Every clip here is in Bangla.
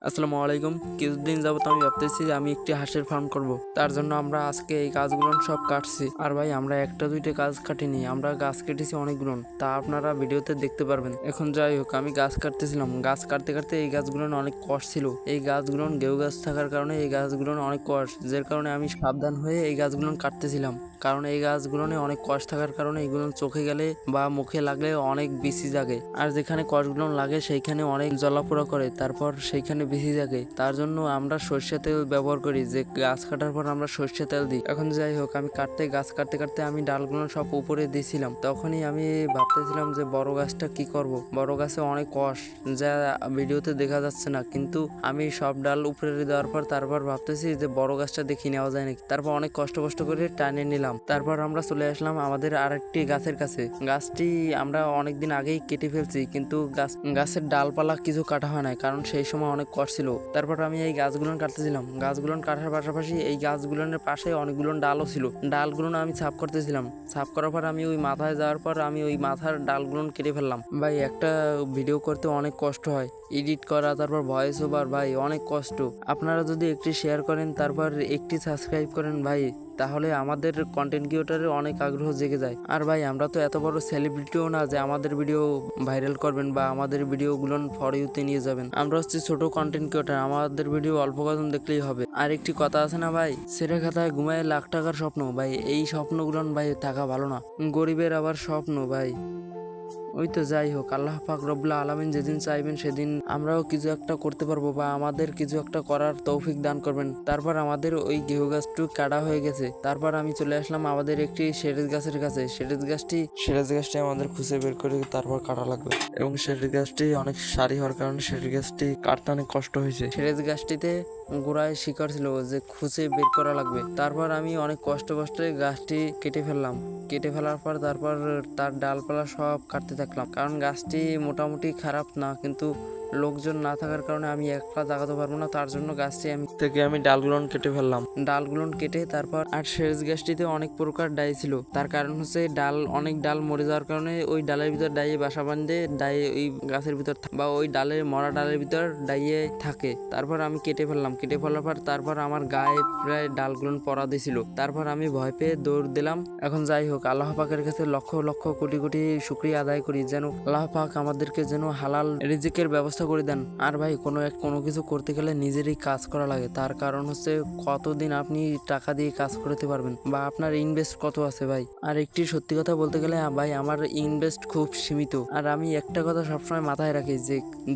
আসসালামু আলাইকুম। কিছুদিন যাবত আমি ভাবতেছি যে আমি একটি হাঁসের ফার্ম করব। তার জন্য আমরা আজকে এই গাছগুলো সব কাটছি। আর ভাই আমরা একটা দুইটা গাছ কাটিনি, আমরা গাছ কেটেছি অনেকগুলো। তা আপনারা ভিডিওতে দেখতে পারবেন। এখন যাই হোক, আমি গাছ কাটতেছিলাম। গাছ কাটতে কাটতে এই গাছগুলো অনেক কষ ছিল। এই গাছগুলো গেউ গাছ থাকার কারণে এই গাছগুলো অনেক কষ, যার কারণে আমি সাবধান হয়ে এই গাছগুলো কাটতেছিলাম। কারণ এই গাছগুলো অনেক কষ থাকার কারণে এগুলো চোখে গেলে বা মুখে লাগলে অনেক বিসি জাগে। আর যেখানে কষগুলো লাগে সেইখানে অনেক জ্বলাপোড়া করে, তারপর সেইখানে বেশি জাগে। তার জন্য আমরা সর্ষে তেল ব্যবহার করি, যে গাছ কাটার পর আমরা সর্ষে তেল দিই। এখন যাই হোক, আমি গাছ কাটতে কাটতে আমি ডালগুলো সব উপরে দিয়েছিলাম। তখনই আমি ভাবতেছিলাম যে বড় গাছটা কি করব। বড় গাছে অনেক কষ, যা ভিডিওতে দেখা যাচ্ছে না, কিন্তু আমি সব ডাল উপরে দেওয়ার পর তারপর ভাবতেছি যে বড় গাছটা দেখি নেওয়া যায় নাকি। তারপর অনেক কষ্ট করে টানে নিলাম। তারপর আমরা চলে আসলাম আমাদের আরেকটি গাছের কাছে। গাছটি আমরা অনেকদিন আগেই কেটে ফেলছি, কিন্তু গাছের ডালপালা কিছু কাটা হয় না, কারণ সেই সময় অনেক কষ্ট ছিল। তারপর আমি এই গাছগুলো কাটতেছিলাম। গাছগুলো কাটার পাশাপাশি এই গাছগুলোর পাশে অনেকগুলো ডালও ছিল। ডালগুলো আমি সাফ করতেছিলাম। সাফ করার পর আমি ওই মাথায় যাওয়ার পর আমি ওই মাথার ডালগুলো কেটে ফেললাম। ভাই একটা ভিডিও করতে অনেক কষ্ট হয়, এডিট করা, তারপর ভয়েস ওভার, ভাই অনেক কষ্ট। আপনারা যদি একটি শেয়ার করেন, তারপর একটি সাবস্ক্রাইব করেন ভাই, তাহলে আমাদের কন্টেন্ট ক্রিয়েটরের অনেক আগ্রহ জেগে যায়। আর ভাই আমরা তো এত বড় সেলিব্রিটিও না যে আমাদের ভিডিও ভাইরাল করবেন বা আমাদের ভিডিওগুলো ফর ইউতে নিয়ে যাবেন। আমরা হচ্ছে ছোট কন্টেন্ট ক্রিয়েটর, আমাদের ভিডিও অল্প কজন দেখলেই হবে। আর একটি কথা আছে না ভাই, ছেঁড়া খাতায় ঘুমায় লাখ টাকার স্বপ্ন, ভাই এই স্বপ্নগুলো ভাই থাকা ভালো না, গরিবের আবার স্বপ্ন ভাই। ওই তো যাই হোক, আল্লাহ পাক রব্বুল আলামিন যেদিন চাইবেন সেদিন আমরাও কিছু একটা করতে পারবো বা আমাদের কিছু একটা করার তৌফিক দান করবেন। তারপর আমাদের ওই গেহু গাছটু কাটা হয়ে গেছে। তারপর আমি চলে আসলাম আমাদের একটি সেরেজ গাছের কাছে। সেরেজ গাছটি আমাদের খুঁজে বের করে তারপর কাটা লাগবে, এবং সেরেজ গাছটি অনেক সারি হওয়ার কারণে সেরেজ গাছটি কাটতে অনেক কষ্ট হয়েছে। সেরেজ গাছটিতে গোড়ায় শিকড় ছিল, যে খুঁজে বের করা লাগবে। তারপর আমি অনেক কষ্টে গাছটি কেটে ফেললাম। কেটে ফেলার পর তারপর তার ডালপালা সব কাটতে থাকলাম, কারণ গাছটি মোটামুটি খারাপ না, কিন্তু লোকজন না থাকার কারণে আমি একলা জাগাতে পারবো না। তার জন্য গাছটি আমি ডালগুলো কেটে ফেললাম। ডালগুলো কেটে তারপর, আর সেচ গাছটিতে অনেক প্রকার ডাই ছিল। তার কারণ হচ্ছে অনেক ডাল মরে যাওয়ার কারণে ওই ডালের ভিতর ডাইয়ে বাসা বাঁধে, ডাইয়ে ওই গাছের ভিতর বা ওই মরা ডালের ভিতর ডাইয়ে থাকে। তারপর আমি কেটে ফেললাম। কেটে ফেলার পর তারপর আমার গায়ে প্রায় ডালগুলো পড়া দিয়েছিল। তারপর আমি ভয় পেয়ে দৌড় দিলাম। এখন যাই হোক, আল্লাহ পাকের কাছে লক্ষ লক্ষ কোটি কোটি শুকরিয়া আদায় করি, যেন আল্লাহ পাক আমাদেরকে যেন হালাল রিজিকের ব্যবস্থা করে দেন। আর ভাই কোনো কিছু করতে গেলে নিজেরই কাজ করা লাগে। তার কারণ হচ্ছে কতদিন আপনি টাকা দিয়ে কাজ করতে পারবেন বা আপনার ইনভেস্ট কত আছে ভাই। আর একটি সত্যি কথা বলতে গেলে ভাই, আমার ইনভেস্ট খুব সীমিত। আর আমি একটা কথা সবসময় মাথায় রাখি,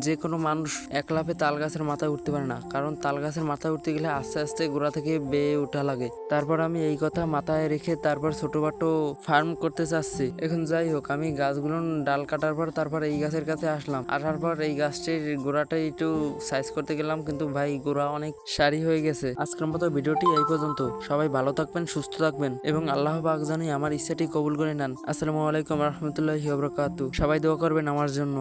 যে কোনো মানুষ এক লাফে তাল গাছের মাথায় উঠতে পারে না, কারণ তাল গাছের মাথায় উঠতে গেলে আস্তে আস্তে গোড়া থেকে বেয়ে ওঠা লাগে। তারপর আমি এই কথা মাথায় রেখে তারপর ছোটখাটো ফার্ম করতে চাচ্ছি। এখন যাই হোক, আমি গাছগুলো ডাল কাটার পর তারপর এই গাছের কাছে আসলাম। আসার পর এই গাছটির গোড়াটা একটু সাইজ করতে গেলাম, কিন্তু ভাই গোড়া অনেক সারি হয়ে গেছে। আজকের মতো ভিডিওটি এই পর্যন্ত। সবাই ভালো থাকবেন, সুস্থ থাকবেন, এবং আল্লাহ পাক জানি আমার ইচ্ছাটি কবুল করে নেন। আসসালামু আলাইকুম রহমতুল্লাহি ওয়া বারাকাতুহু। সবাই দোয়া করবেন আমার জন্য।